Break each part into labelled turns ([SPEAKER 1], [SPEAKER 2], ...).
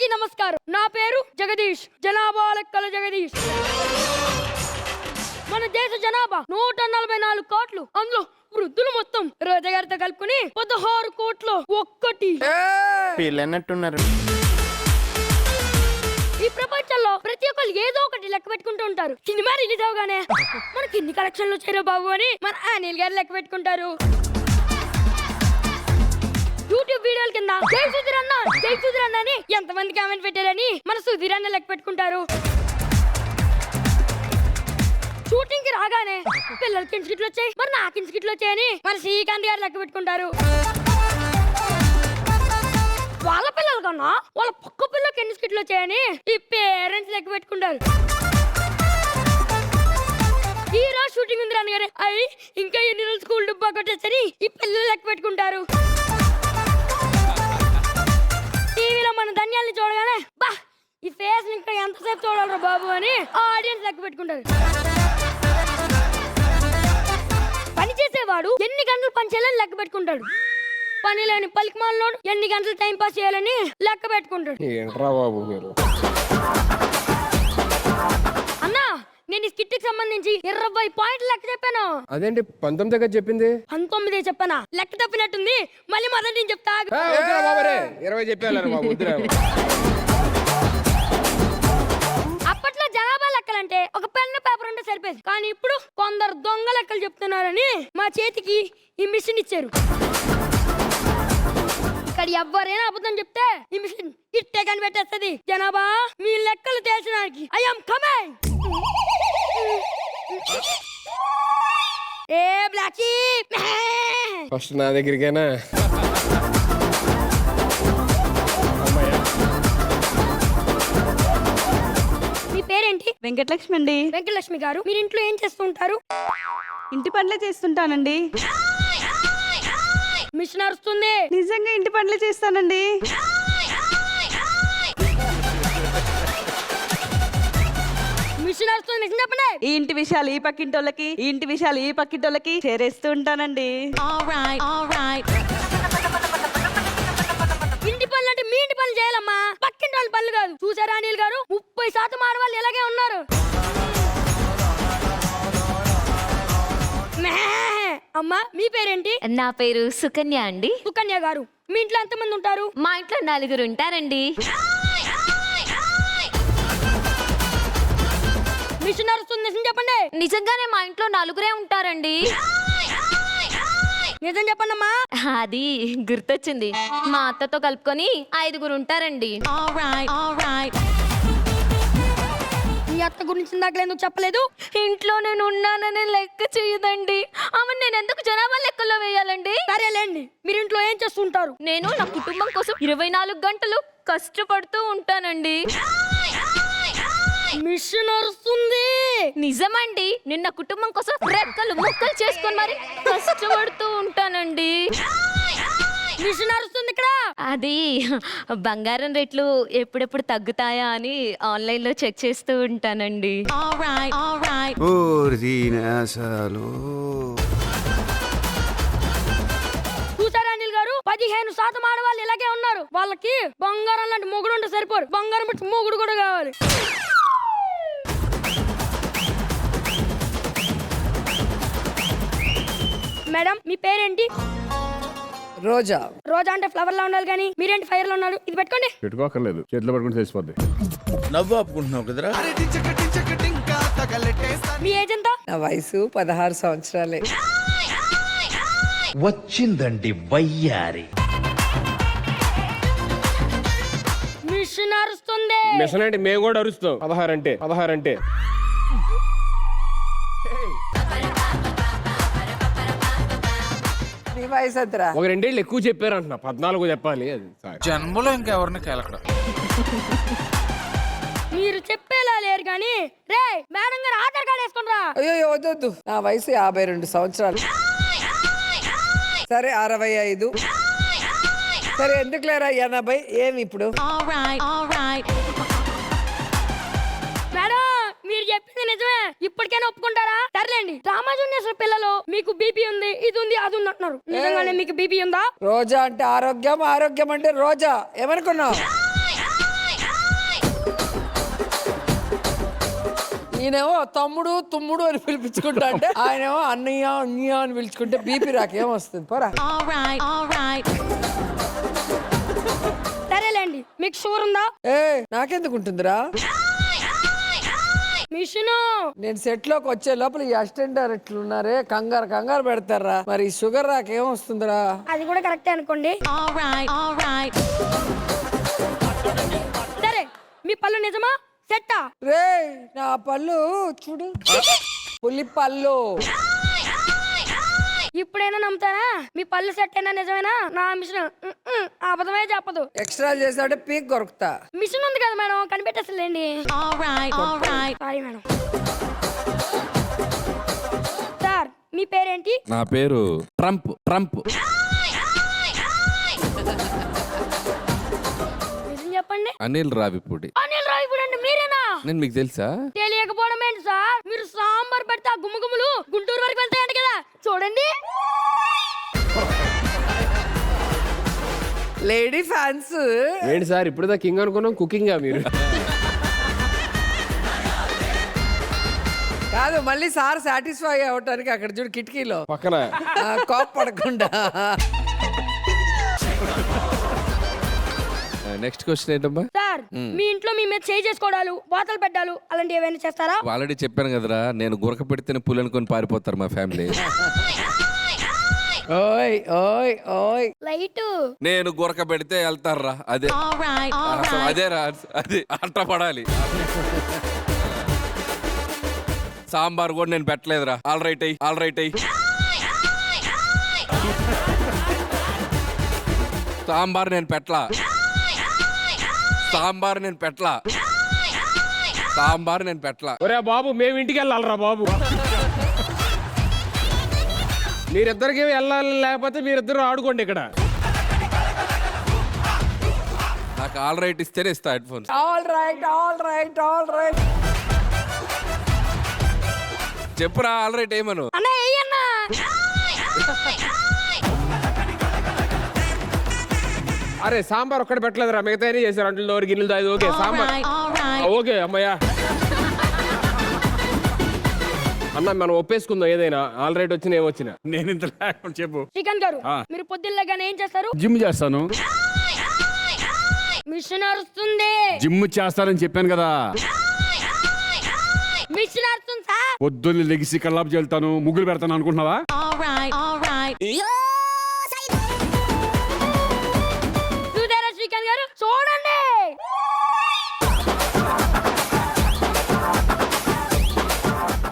[SPEAKER 1] అందరికీ నమస్కారం. నా పేరు జగదీష్, జనాభా లెక్కల జగదీష్. మన దేశ జనాభా 144 కోట్లు. అందులో వృద్ధులు మొత్తం రోజా గారితో కలుపుకుని 16 కోట్లు. ఒక్కటి
[SPEAKER 2] పిల్లన్నట్టున్నారు.
[SPEAKER 1] ఈ ప్రపంచంలో ప్రతి ఒక్కరు ఏదో ఒకటి లెక్క పెట్టుకుంటూ ఉంటారు. సినిమా రిలీజ్ అవగానే మనకి ఎన్ని కలెక్షన్లు వచ్చారో బాబు అని మన అనిల్ గారు లెక్క పెట్టుకుంటారు. యూట్యూబ్ వీడియోల కింద జై సుధీర్ అన్న అని ఎంతమంది కామెంట్ పెట్టారని మన సుధీర్ అన్న లెక్క పెట్టుకుంటారు. షూటింగ్ కి రాగానే పిల్లలకి ఇన్స్కిట్లు వచ్చాయి, మరి నాకు ఇన్స్కిట్లు వచ్చాయని మన శ్రీకాంత్ గారు లెక్క పెట్టుకుంటారు. వాళ్ళ పిల్లల కన్నా వాళ్ళ పక్క పిల్లలకి ఎన్ని స్కిట్లు వచ్చాయని ఈ పేరెంట్స్ లెక్క పెట్టుకుంటారు. ఈ రోజు షూటింగ్ ఉంది రాని గారు అయ్యి ఇంకా ఎన్ని రోజులు స్కూల్ డుబ్బా కొట్టేసరి ఈ పిల్లలు లెక్క పెట్టుకుంటారు. టీవీలో మన ధన్యాల్ని చూడగానే బా ఈ ఫేస్ ఇంకా ఎంతసేపు చూడాలరా బాబు అని ఆడియన్స్ లెక్క పెట్టుకుంటారు. పని చేసేవాడు ఎన్ని గంటలు పని చేయాలని లెక్క పెట్టుకుంటాడు. పని లేని పలికిమాలలో ఎన్ని గంటలు టైం పాస్ చేయాలని లెక్క పెట్టుకుంటాడు. అన్నా నేను ఈ స్కిట్ కి సంబంధించి 20 పాయింట్లు లెక్క చెప్పాను.
[SPEAKER 3] అదేంటి 19 దగ్గర చెప్పింది?
[SPEAKER 1] 19 చెప్పానా? లెక్క తప్పినట్టుంది. మళ్ళీ మొదటి నేను చెప్తా.
[SPEAKER 3] 20 చెప్పాను బాబు.
[SPEAKER 1] అప్పట్లో జనాభా లెక్కలంటే ఒక పెన్ను పేపర్ ఉంటే సరిపోయింది. కానీ ఇప్పుడు కొందరు దొంగ లెక్కలు చెప్తున్నారని మా చేతికి ఈ మిషన్ ఇచ్చారు. ఇక్కడ ఎవ్వరైనా అబద్ధం చెప్తే ఈ మిషన్ ఇట్టే కనిపెట్టేస్తుంది. జనాభా మీ లెక్కలు తేల్చడానికి I am coming. A black sheep
[SPEAKER 3] first నా దగ్గరికేనా?
[SPEAKER 1] మీ పేరేంటి?
[SPEAKER 4] వెంకటలక్ష్మి అండి.
[SPEAKER 1] వెంకటలక్ష్మి గారు, మీరు ఇంట్లో ఏం చేస్తూ ఉంటారు?
[SPEAKER 4] ఇంటి పనులే చేస్తుంటానండి.
[SPEAKER 1] మిషన్ అరుస్తుంది.
[SPEAKER 4] నిజంగా ఇంటి పనులే చేస్తానండి.
[SPEAKER 1] మిషన్ అరుస్తుంది. నిజం చెప్పండి.
[SPEAKER 4] ఈ ఇంటి విషయాలు ఈ పక్కింటోళ్ళకి, ఈ ఇంటి విషయాలు ఈ పక్కింటోళ్ళకి చేరేస్తూ ఉంటానండి.
[SPEAKER 1] ఇంటి పనులు అంటే మీ ఇంటి పనులు చేయాలమ్మా, పక్కింటి వాళ్ళ పనులు కాదు. చూసారా అనిల్ గారు, 30% ఆడవాళ్ళు ఇలాగే ఉన్నారు. అమ్మా మీ పేరేంటి?
[SPEAKER 5] నా పేరు సుకన్య అండి.
[SPEAKER 1] సుకన్య గారు, మీ ఇంట్లో ఎంతమంది ఉంటారు?
[SPEAKER 5] మా ఇంట్లో 4 ఉంటారండి.
[SPEAKER 1] మిషన్ అరుస్తుంది. నిజం చెప్పండి.
[SPEAKER 5] నిజంగానే మా ఇంట్లో 4 ఉంటారండి.
[SPEAKER 1] నిజం చెప్పండి అమ్మా.
[SPEAKER 5] అది గుర్తొచ్చింది, మా అత్తతో కలుపుకొని 5 ఉంటారండి.
[SPEAKER 1] మీ అత్త గురించి ఇందాక ఎందుకు చెప్పలేదు?
[SPEAKER 5] ఇంట్లో నేను ఉన్నానని లెక్క చేయదండి. ఆమె నేను ఎందుకు జనాభా లెక్కల్లో వేయాలండి?
[SPEAKER 1] సరేలేండి, మీరు ఇంట్లో ఏం చేస్తుంటారు?
[SPEAKER 5] నేను నా కుటుంబం కోసం 24 గంటలు కష్టపడుతూ ఉంటానండి.
[SPEAKER 1] మిషన్ అరుస్తుంది.
[SPEAKER 5] నిజమండి, నిన్న కుటుంబం కోసం రెక్కలు ముక్కలు చేసుకొని మరి కష్టపడుతూ ఉంటానండి.
[SPEAKER 1] మిషన్ అరుస్తుంది ఇక్కడ.
[SPEAKER 5] అది బంగారం రేట్లు ఎప్పుడెప్పుడు తగ్గుతాయా అని ఆన్లైన్ లో చెక్ చేస్తూ ఉంటానండి.
[SPEAKER 1] చూసారా అనిల్ గారు, 15% ఆడవాళ్ళు ఇలాగే ఉన్నారు. వాళ్ళకి బంగారం లాంటి మొగుడు ఉంటే సరిపోరు, బంగారం బట్టి మొగుడు కూడా కావాలి. మేడం మీ పేరేంటి?
[SPEAKER 6] రోజా.
[SPEAKER 1] రోజా అంటే ఫ్లవర్ లా ఉండాలి కానీ మీరేంటి ఫైర్ లో ఉన్నారు. ఇది పెట్టుకోండి.
[SPEAKER 3] పెట్టుకోకర్లేదు, చేతిలో పట్టుకుని తెలిసిపోద్ది.
[SPEAKER 2] నవ్వు ఆపుకుంటున్నావు కదరా.
[SPEAKER 1] మీ ఏజ్ ఎంత?
[SPEAKER 6] నా వయసు 16 సంవత్సరాలే.
[SPEAKER 7] వచ్చిందండి వయ్యారి.
[SPEAKER 1] మిషన్ అరుస్తుంది.
[SPEAKER 3] మిషన్ అంటే మేము కూడా అరుస్తాం. 16 అంటే
[SPEAKER 6] నీ వయసు ఎంతరా?
[SPEAKER 3] ఒక 2 ఏళ్ళు ఎక్కువ చెప్పారు అంటున్నా. 14 చెప్పాలి. అది
[SPEAKER 2] జన్మలో ఇంకెవరిని కేలకడ.
[SPEAKER 1] మీరు చెప్పేలా లేరు కానీ రే మేడం గారు ఆధార్ కార్డు వేసుకుంటారా?
[SPEAKER 6] అయ్యో వద్దు, నా వయసు 52 సంవత్సరాలు. సరే 65. సరే ఎందుకు లేరా 80? ఏమి ఇప్పుడు?
[SPEAKER 1] మేడం మీరు చెప్పింది నిజమే, ఇప్పటికైనా ఒప్పుకుంటారా? సర్లేండి, డ్రామా జూనియర్స్ పిల్లలు మీకు బీపీ ఉంది, ఇది ఉంది, అది ఉంది అంటున్నారు. నిజంగానే మీకు బీపీ ఉందా?
[SPEAKER 6] రోజా అంటే ఆరోగ్యం, ఆరోగ్యం అంటే రోజా. ఏమనుకున్నావు? ఈయనేమో తమ్ముడు తుమ్ముడు అని పిలిపించుకుంటా అంటే ఆయనేమో అన్నయ్య అన్నయ్య అని పిలుచుకుంటే బీపీ రాకేం వస్తుంది పోరా.
[SPEAKER 1] సరేలేండి, మీకు షూర్ ఉందా?
[SPEAKER 6] ఏ నాకెందుకు ఉంటుందిరా,
[SPEAKER 1] మిషను
[SPEAKER 6] నేను సెట్ లోకి వచ్చే లోపల ఈ అసిస్టెంట్ డైరెక్టర్లు ఉన్నారే కంగారు పెడతారా, మరి షుగర్ రాకేం వస్తుందిరా.
[SPEAKER 1] అది కూడా కరెక్టే అనుకోండి. సరే, మీ పళ్ళు నిజమా సెట్టా?
[SPEAKER 6] రే నా పళ్ళు చూడు, పులి పళ్ళు.
[SPEAKER 1] ఇప్పుడైనా నమ్ముతారా? మీ పళ్ళు సెట్ అయినా నిజమేనా? నా మిషన్ అబద్ధమే చెప్పదు.
[SPEAKER 6] ఎక్స్ట్రా చేసాడే పీక్ కొరుకుతా.
[SPEAKER 1] మిషన్ ఉంది కదా మేడం, కనిపెట్టేసలేండి. Sorry madam. సార్ మీ పేరేంటి?
[SPEAKER 3] నా పేరు ట్రంప్.
[SPEAKER 1] నిజం చెప్పండి.
[SPEAKER 3] అనిల్ రావిపూడి.
[SPEAKER 1] అనిల్ రావిపూడి అంటే మీరేనా?
[SPEAKER 3] నేను మీకు తెలుసా?
[SPEAKER 1] తెలియకపోవడం ఏంటి సార్? మీరు సాంబార్ పెడితే ఆ గుమ్మగుమ్మలు గుంటూరు వరకు వెళ్తాయంట కదా, చూడండి.
[SPEAKER 6] Lady fans.
[SPEAKER 3] ఏంటి సార్ ఇప్పుడు కింగ్ అనుకున్నాం, కుకింగ్ మీరు?
[SPEAKER 6] కాదు, మళ్ళీ సార్ సాటిస్ఫై అవ్వటానికి అక్కడ చూడు కిటికీలో
[SPEAKER 3] పక్కన
[SPEAKER 6] కాప్ పడకుండా.
[SPEAKER 3] నెక్స్ట్ క్వశ్చన్ ఏంటమ్మా?
[SPEAKER 1] సార్ మీ ఇంట్లో మీ మీద చేయి చేసుకోవడాలు, బాతలు పెట్టాలు అలాంటివి ఏమైనా చేస్తారా?
[SPEAKER 3] ఆల్రెడీ చెప్పాను కదరా, నేను గురక పెడితేనే పులి అనుకొని పారిపోతారు మా ఫ్యామిలీ.
[SPEAKER 6] ఓయ్ ఓయ్ ఓయ్
[SPEAKER 1] లైట్
[SPEAKER 3] నేను గురక పెడితే వెళ్తారా, అదే అదేరా, అది అట్ట పడాలి. సాంబార్ కూడా నేను పెట్టలేదురా. ఆల్ రైట్ అయ్యి సాంబార్ నేను పెట్టలా. ఒరే బాబు, మేము ఇంటికి వెళ్ళాలరా బాబు. మీరిద్దరికి వెళ్ళాలి, లేకపోతే మీరిద్దరు ఆడుకోండి ఇక్కడ. నాకు ఆల్ రైట్ ఇస్తేనే ఇస్తా హెడ్ ఫోన్స్.
[SPEAKER 6] All right.
[SPEAKER 3] చెప్పురా ఆల్ రైట్ ఏమను.
[SPEAKER 1] అన్న ఏయన్నా
[SPEAKER 3] అరే సాంబార్ ఒక్కటి పెట్టలేదురా, మిగతా చేశారు. అంట్లు దోరు గిన్నెలు దాది. ఓకే సాంబార్ ఓకే అమ్మయ్యా. అన్న మనం ఒప్పేసుకుందాం, ఏదైనా ఆల్ రైట్ వచ్చినా ఏమొచ్చినా.
[SPEAKER 2] నేను ఇంత చెప్పు.
[SPEAKER 1] శ్రీకాంత్ గారు, మీరు పొద్దున్నగానే ఏం చేస్తారు?
[SPEAKER 2] జిమ్ చేస్తాను.
[SPEAKER 1] మిషన్ అరుస్తుంది.
[SPEAKER 2] జిమ్ చేస్తానని చెప్పాను కదా.
[SPEAKER 1] మిషన్ అరుస్తుంది సార్.
[SPEAKER 2] పొద్దున్న లెగిసి కల్లాపు వెళ్తాను, ముగ్గులు పెడతాను అనుకుంటున్నావా?
[SPEAKER 1] చూసారా శ్రీకాంత్ గారు, చూడండి.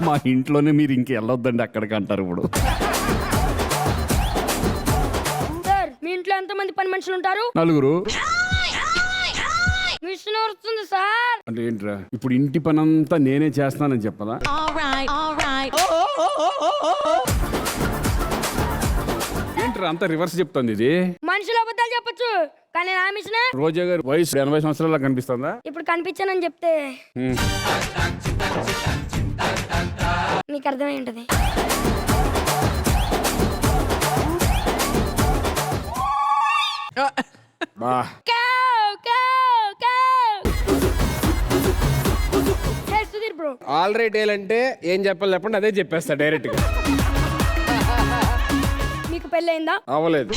[SPEAKER 2] మా ఇంట్లోనే మీరు ఇంక వెళ్ళొద్దండి అక్కడికి అంటారు ఇప్పుడు.
[SPEAKER 1] సార్ మీ ఇంట్లో ఎంతమంది పని మనుషులు ఉంటారు?
[SPEAKER 2] 4.
[SPEAKER 1] మిషన్ అరుస్తుంది సార్.
[SPEAKER 2] అంటే ఏంట్రా, ఇప్పుడు ఇంటి పని అంతా నేనే చేస్తానని చెప్పదా? ఏంట్రా అంత రివర్స్ చెప్తుంది ఇది?
[SPEAKER 1] మనుషులు అబద్ధాలు చెప్పొచ్చు, కానీ నా మిషన్
[SPEAKER 2] రోజా గారు వయసు 80 సంవత్సరాల కనిపిస్తుందా?
[SPEAKER 1] ఇప్పుడు కనిపించానని చెప్తే నీకు అర్థమై ఉంటది.
[SPEAKER 2] బా
[SPEAKER 1] సుధీర్ బ్రో,
[SPEAKER 3] ఆల్ రైట్ ఏలంటే ఏం చెప్పాలి చెప్పండి, అదే చెప్పేస్తా డైరెక్ట్ గా.
[SPEAKER 1] మీకు పెళ్ళయిందా?
[SPEAKER 3] అవ్వలేదు.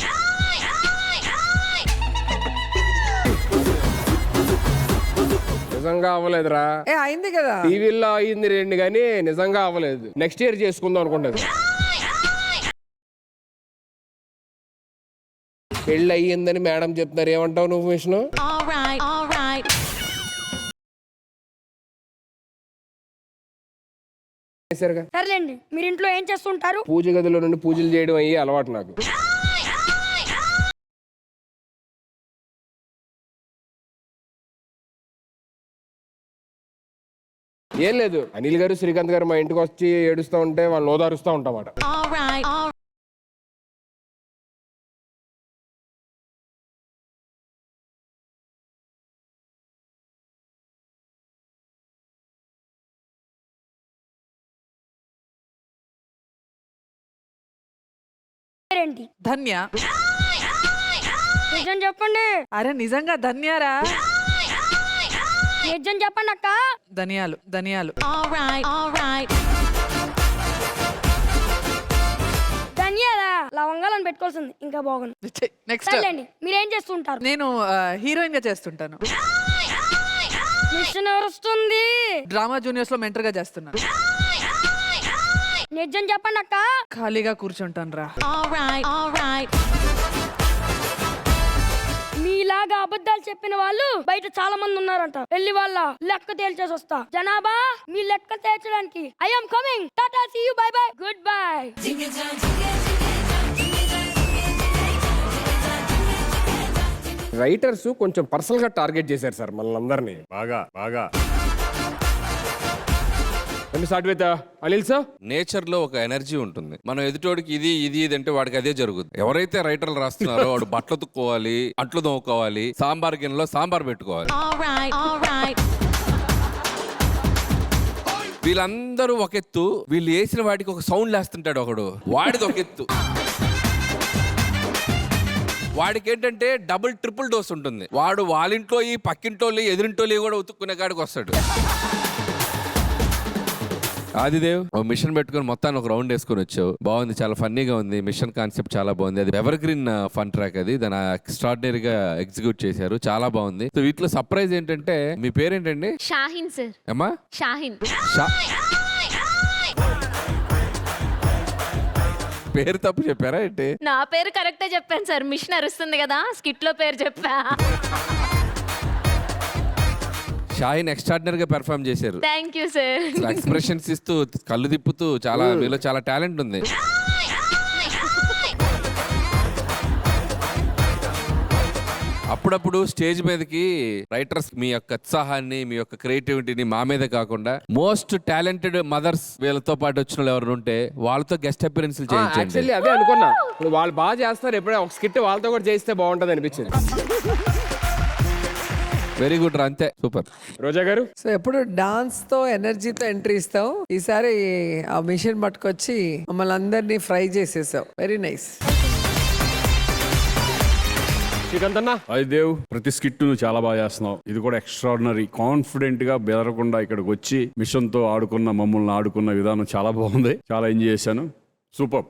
[SPEAKER 3] నిజంగా అవ్వలేదురా.
[SPEAKER 6] అయింది కదా.
[SPEAKER 3] టీవీలో అయింది 2 కానీ నిజంగా అవ్వలేదు. నెక్స్ట్ ఇయర్ చేసుకుందాం అనుకుంటుంది. పెళ్ళి అయ్యిందని మేడం చెప్తున్నారు, ఏమంటావు నువ్వు విష్ణు?
[SPEAKER 1] సర్లేండి, మీరు ఇంట్లో ఏం చేస్తుంటారు?
[SPEAKER 3] పూజ గదిలో నుండి పూజలు చేయడం అయ్యి అలవాటు నాకు. ఏం లేదు, అనిల్ గారు శ్రీకాంత్ గారు మా ఇంటికి వచ్చి ఏడుస్తూ ఉంటే వాళ్ళు ఓదారుస్తూ ఉంటామాట.
[SPEAKER 1] పేరేంటి?
[SPEAKER 4] ధన్య.
[SPEAKER 1] నిజం చెప్పండి.
[SPEAKER 4] అరే నిజంగా ధన్యారా?
[SPEAKER 1] నిజం చెప్పండి అక్క.
[SPEAKER 8] ధనియాలు ధనియాలు
[SPEAKER 1] ధన్యాలా లవంగాలను పెట్టుకోవాల్సింది ఇంకా బాగుంది.
[SPEAKER 8] నెక్స్ట్
[SPEAKER 1] సర్లేండి, మీరేం చేస్తుంటారు?
[SPEAKER 8] నేను హీరోయిన్ గా చేస్తుంటాను.
[SPEAKER 1] మిషన్ వస్తుంది.
[SPEAKER 8] డ్రామా జూనియర్స్ లో మెంటర్ గా చేస్తున్నాను.
[SPEAKER 1] నిజం చెప్పండి అక్క.
[SPEAKER 8] ఖాళీగా కూర్చుంటాను రా.
[SPEAKER 1] మీలాగా అబద్ధాలు చెప్పిన వాళ్ళు బయట చాలా మంది ఉన్నారంట. వెళ్ళి వాళ్ళ లెక్క తేల్చేసి వస్తా. జనాభా మీ లెక్క తేల్చడానికి I'm coming. Tata, see you, bye bye, good bye.
[SPEAKER 3] Writers కొంచెం పర్సనల్ గా టార్గెట్ చేశారు సార్ మనల్ని అందరినీ. బాగా బాగా start with Anil sir.
[SPEAKER 9] Nature లో ఒక ఎనర్జీ ఉంటుంది. మనం ఎదుటోడికి ఇది ఇది ఇది అంటే వాడికి అదే జరుగుతుంది. ఎవరైతే రైటర్లు రాస్తున్నారో వాడు బట్టలు తుక్కోవాలి, అంట్లు తోముకోవాలి, సాంబార్ గిన్నెలో సాంబార్ పెట్టుకోవాలి. వీళ్ళందరూ ఒక ఎత్తు, వీళ్ళు వేసిన వాటికి ఒక సౌండ్ లేస్తుంటాడు ఒకడు, వాడిది ఒక ఎత్తు. వాడికి ఏంటంటే డబుల్ ట్రిపుల్ డోస్ ఉంటుంది. వాడు వాళ్ళింట్లో ఈ పక్కింట్లో ఎదురింట్లో కూడా ఉతుక్కునే కాడికి వస్తాడు. ఆదిదేవ్ ఓ మిషన్ పెట్టుకుని మొత్తాన్ని ఒక రౌండ్ వేసుకొని వచ్చావు. బాగుంది, చాలా ఫన్నీగా ఉంది. మిషన్ కాన్సెప్ట్ చాలా బాగుంది. అది ఎవర్ గ్రీన్ ఫన్ ట్రాక్. అది దాని ఎక్స్ట్రాడినరీగా ఎగ్జిక్యూట్ చేశారు. చాలా బాగుంది. సో వీటిలో సర్ప్రైజ్ ఏంటంటే మీ పేరేంటండి?
[SPEAKER 5] షాహిన్ సార్.
[SPEAKER 9] అమ్మా
[SPEAKER 5] షాహిన్.
[SPEAKER 9] పేరు తప్పు చెప్పారా ఏంటి?
[SPEAKER 5] నా పేరు కరెక్టే చెప్పాను సార్. మిషన్ అరుస్తుంది కదా, స్కిట్ లో పేరు చెప్పా.
[SPEAKER 9] షాహిన్ ఎక్స్ట్రాడినరీ గా పెర్ఫార్మ్ చేశారు.
[SPEAKER 5] Thank you sir.
[SPEAKER 9] ఎక్స్ప్రెషన్స్ ఇస్తూ, కళ్ళు తిప్పుతూ, చాలా మీలో చాలా టాలెంట్ ఉంది. అప్పుడప్పుడు స్టేజ్ మీదకి రైటర్స్ మీ యొక్క ఉత్సాహాన్ని, మీ యొక్క క్రియేటివిటీని మా మీద కాకుండా మోస్ట్ టాలెంటెడ్ మదర్స్ వీళ్ళతో పాటు వచ్చిన వాళ్ళు ఎవరు ఉంటే వాళ్ళతో గెస్ట్ అపిరెన్స్ చేయించండి.
[SPEAKER 3] యాక్చువల్లీ అదే అనుకున్నా, వాళ్ళు బాగా చేస్తారు. ఎప్పుడైనా ఒక స్కిట్ వాళ్ళతో కూడా చేస్తే బాగుంటది అనిపించింది.
[SPEAKER 9] వెరీ గుడ్ రా, అంతే, సూపర్.
[SPEAKER 3] రోజా గారు.
[SPEAKER 6] సో ఎప్పుడు డాన్స్ తో ఎనర్జీతో ఎంట్రీ ఇస్తాం. ఈసారి ఆ మిషన్ పట్టుకొచ్చి మమ్మల్ని అందరినీ ఫ్రై చేసేసావు. Very nice.
[SPEAKER 2] దేవ్, ప్రతి స్కిట్ నువ్వు చాలా బాగా చేస్తున్నావు. ఇది కూడా ఎక్స్ట్రాడినరీ. కాన్ఫిడెంట్ గా బెదరకుండా ఇక్కడికి వచ్చి మిషన్ తో ఆడుకున్న, మమ్మల్ని ఆడుకున్న విధానం చాలా బాగుంది. చాలా ఎంజాయ్ చేశాను. సూపర్.